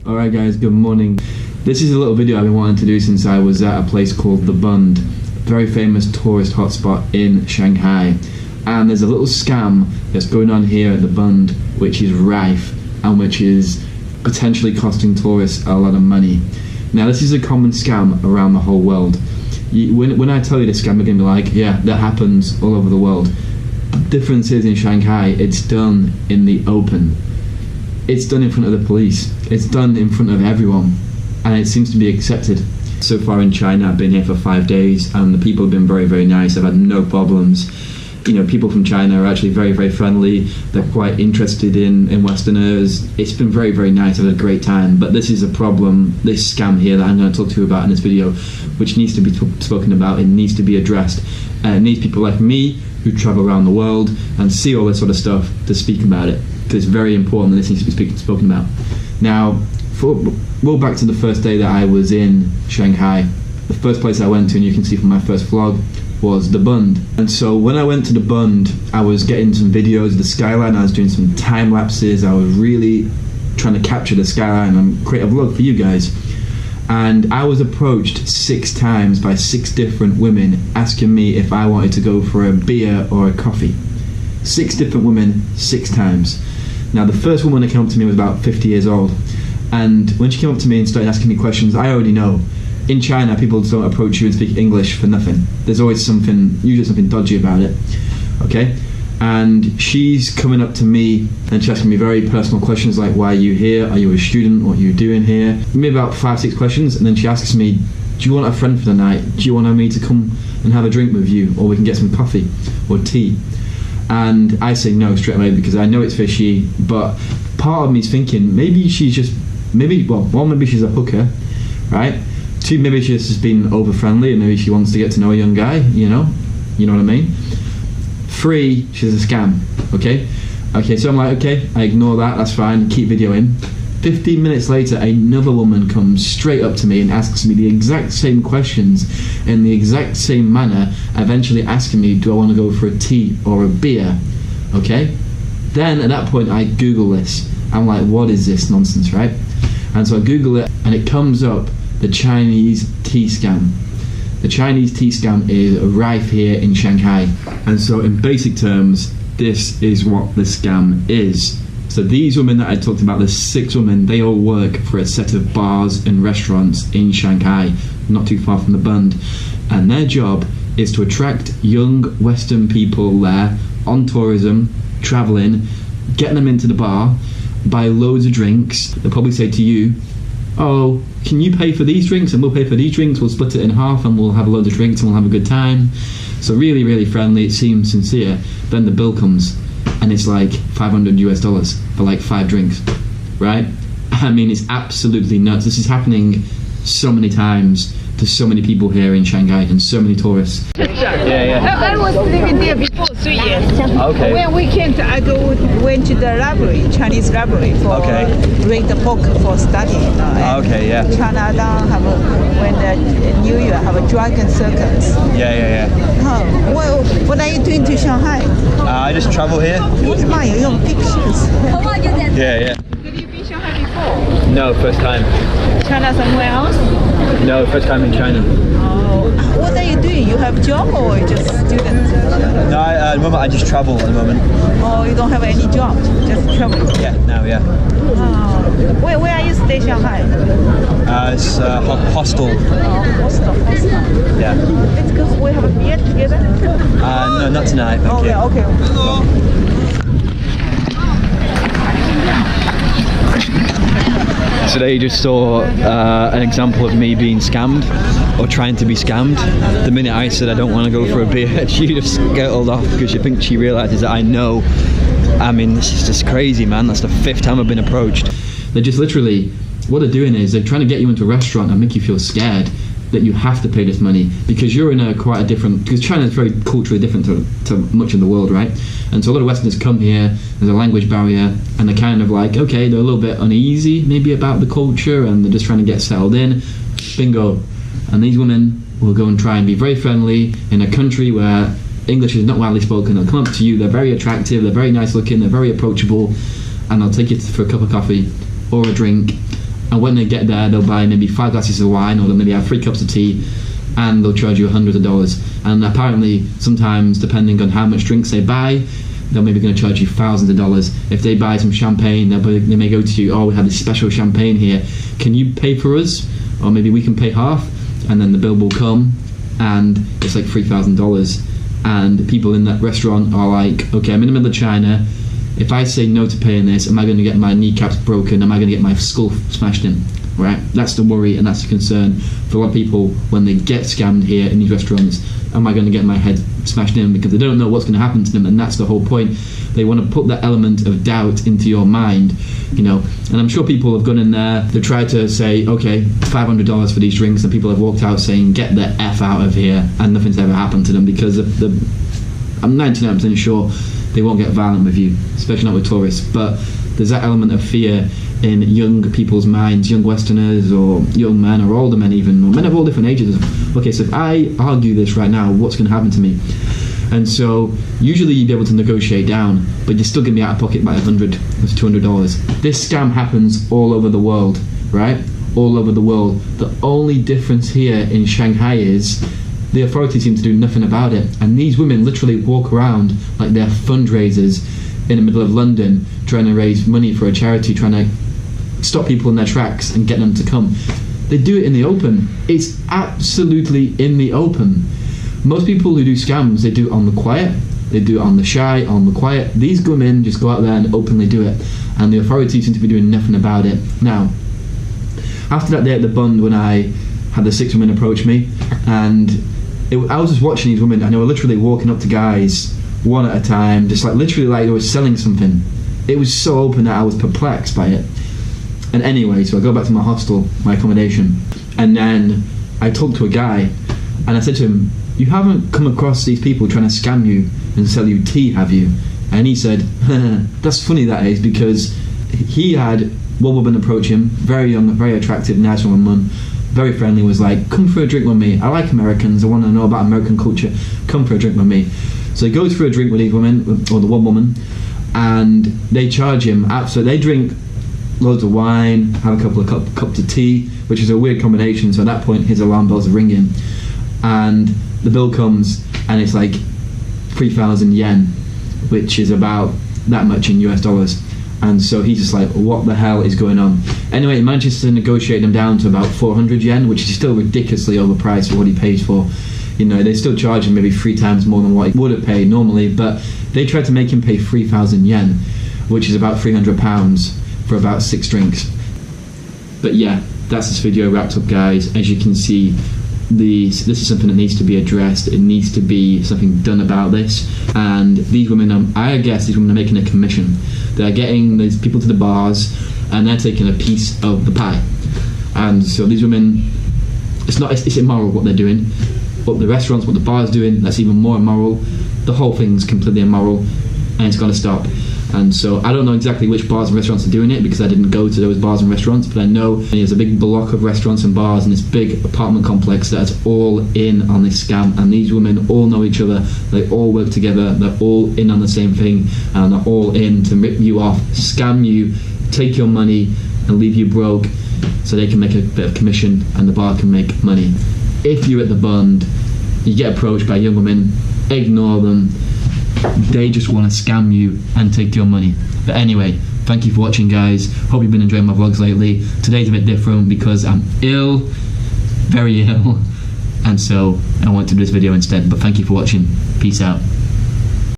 Alright guys, good morning. This is a little video I've been wanting to do since I was at a place called The Bund, very famous tourist hotspot in Shanghai. And there's a little scam that's going on here at The Bund which is rife and which is potentially costing tourists a lot of money. Now this is a common scam around the whole world. When I tell you this scam, you're going to be like, yeah, that happens all over the world. The difference is in Shanghai, it's done in the open. It's done in front of the police. It's done in front of everyone. And it seems to be accepted. So far in China, I've been here for 5 days and the people have been very, very nice. I've had no problems. You know, people from China are actually very, very friendly. They're quite interested in Westerners. It's been very, very nice. I've had a great time. But this is a problem, this scam here that I'm going to talk to you about in this video, which needs to be spoken about. It needs to be addressed. It needs people like me who travel around the world and see all this sort of stuff to speak about it. Because it's very important that this needs to be spoken about. Now, roll back to the first day that I was in Shanghai. The first place I went to, and you can see from my first vlog, was The Bund. And so when I went to The Bund, I was getting some videos of the skyline, I was doing some time lapses, I was really trying to capture the skyline and create a vlog for you guys. And I was approached 6 times by 6 different women asking me if I wanted to go for a beer or a coffee. 6 different women, 6 times. Now the first woman that came up to me was about 50 years old, and when she came up to me and started asking me questions, I already know. In China, people don't approach you and speak English for nothing. There's always usually something dodgy about it, okay? And she's coming up to me and she's asking me very personal questions like, why are you here? Are you a student? What are you doing here? Maybe about 5-6 questions, and then she asks me, do you want a friend for the night? Do you want me to come and have a drink with you? Or we can get some coffee or tea? And I say no straight away because I know it's fishy, but part of me is thinking maybe she's just, maybe she's a hooker, right? 2, maybe she's just been over friendly and maybe she wants to get to know a young guy, you know what I mean? 3, she's a scam, okay? Okay, so I'm like, okay, I ignore that, that's fine, keep videoing. 15 minutes later, another woman comes straight up to me and asks me the exact same questions in the exact same manner, eventually asking me, do I want to go for a tea or a beer, okay? Then at that point, I Google this. I'm like, what is this nonsense, right? And so I Google it and it comes up, the Chinese tea scam. The Chinese tea scam is rife here in Shanghai. And so in basic terms, this is what the scam is. So these women that I talked about, the 6 women, they all work for a set of bars and restaurants in Shanghai, not too far from the Bund. And their job is to attract young Western people there on tourism, traveling, getting them into the bar, buy loads of drinks. They'll probably say to you, oh, can you pay for these drinks and we'll pay for these drinks, we'll split it in half and we'll have a load of drinks and we'll have a good time. So really, really friendly, it seems sincere. Then the bill comes and it's like $500 for like 5 drinks, right? I mean, it's absolutely nuts. This is happening so many times to so many people here in Shanghai and so many tourists. I was living there before 3 years. Okay. When weekend, I went to the library, Chinese library, for read the book for study. Okay, yeah. China down when the New Year have a dragon circus. Yeah. Well, what are you doing to Shanghai? I just travel here. My own pictures. Yeah. Did you be in Shanghai before? No, first time. China somewhere else? No, first time in China. Oh, what are you doing? You have a job or just student? No, at the moment I just travel at the moment. Oh, you don't have any job, just travel? Yeah, now, yeah. Oh. Where are you stay Shanghai? It's hostel. Oh, hostel. Yeah. Let's go, we have a beer together? No, not tonight, thank you. Okay. So there you just saw an example of me being scammed or trying to be scammed. The minute I said I don't want to go for a beer, she just scuttled off because she thinks she realises that I know. I mean, this is just crazy, man. That's the 5th time I've been approached. They're just literally, what they're doing is they're trying to get you into a restaurant and make you feel scared that you have to pay this money because you're in quite a different, because China is very culturally different to much of the world, right? And so a lot of Westerners come here, there's a language barrier, and they're kind of like, okay, they're a little bit uneasy maybe about the culture and they're just trying to get settled in. Bingo. And these women will go and try and be very friendly in a country where English is not widely spoken. They'll come up to you, they're very attractive, they're very nice looking, they're very approachable, and they'll take you for a cup of coffee or a drink, And when they get there, they'll buy maybe 5 glasses of wine, or they'll maybe have 3 cups of tea, and they'll charge you hundreds of dollars. And apparently, sometimes, depending on how much drinks they buy, they're maybe going to charge you thousands of dollars. If they buy some champagne, they may go to you, oh, we have this special champagne here. Can you pay for us? Or maybe we can pay half. And then the bill will come, and it's like $3,000. And people in that restaurant are like, okay, I'm in the middle of China. If I say no to paying this, am I going to get my kneecaps broken? Am I going to get my skull smashed in? Right? That's the worry, and that's the concern for a lot of people when they get scammed here in these restaurants. Am I going to get my head smashed in? Because they don't know what's going to happen to them, and that's the whole point. They want to put that element of doubt into your mind, you know. And I'm sure people have gone in there, they've tried to say, okay, $500 for these drinks, and people have walked out saying, get the F out of here, and nothing's ever happened to them, because I'm 99% sure they won't get violent with you, especially not with tourists. But there's that element of fear in young people's minds, young Westerners or young men or older men even, or men of all different ages. Okay, so if I argue this right now, what's going to happen to me? And so usually you'd be able to negotiate down, but you're still going to be out of pocket by $100 to $200. This scam happens all over the world, right? All over the world. The only difference here in Shanghai is the authorities seem to do nothing about it. And these women literally walk around like they're fundraisers in the middle of London, trying to raise money for a charity, trying to stop people in their tracks and get them to come. They do it in the open. It's absolutely in the open. Most people who do scams, they do it on the quiet. They do it on the shy, on the quiet. These women just go out there and openly do it. And the authorities seem to be doing nothing about it. Now, after that day at the Bund, when I had the 6 women approach me, and I was just watching these women, and they were literally walking up to guys one at a time, just like literally like they were selling something. It was so open that I was perplexed by it. And anyway, so I go back to my hostel, my accommodation, and then I talked to a guy, and I said to him, you haven't come across these people trying to scam you and sell you tea, have you? And he said, that's funny that is, because he had one woman approach him, very young, very attractive, nice woman, very friendly, was like, come for a drink with me. I like Americans, I want to know about American culture, come for a drink with me. So he goes for a drink with these women, or the one woman, and they charge him, so they drink loads of wine, have a couple of cups of tea, which is a weird combination, so at that point his alarm bells are ringing, and the bill comes, and it's like 3,000 yen, which is about that much in US dollars. And so he's just like, what the hell is going on? Anyway, he manages to negotiate them down to about 400 yen, which is still ridiculously overpriced for what he pays for. You know, they still charge him maybe 3 times more than what he would have paid normally, but they tried to make him pay 3,000 yen, which is about £300 for about 6 drinks. But yeah, that's this video wrapped up, guys. As you can see, this is something that needs to be addressed. It needs to be something done about this. And these women, I guess these women are making a commission. They're getting these people to the bars, and they're taking a piece of the pie. And so these women, it's immoral what they're doing. What the restaurants, what the bar's doing, that's even more immoral. The whole thing's completely immoral, and it's got to stop. And so I don't know exactly which bars and restaurants are doing it, because I didn't go to those bars and restaurants, but I know there's a big block of restaurants and bars in this big apartment complex that's all in on this scam, and these women all know each other, they all work together, they're all in on the same thing, and they're all in to rip you off, scam you, take your money and leave you broke so they can make a bit of commission and the bar can make money. If you're at the Bund, you get approached by young women, ignore them. They just want to scam you and take your money. But anyway, thank you for watching, guys. Hope you've been enjoying my vlogs lately. Today's a bit different because I'm ill, very ill, and so I want to do this video instead. But thank you for watching. Peace out.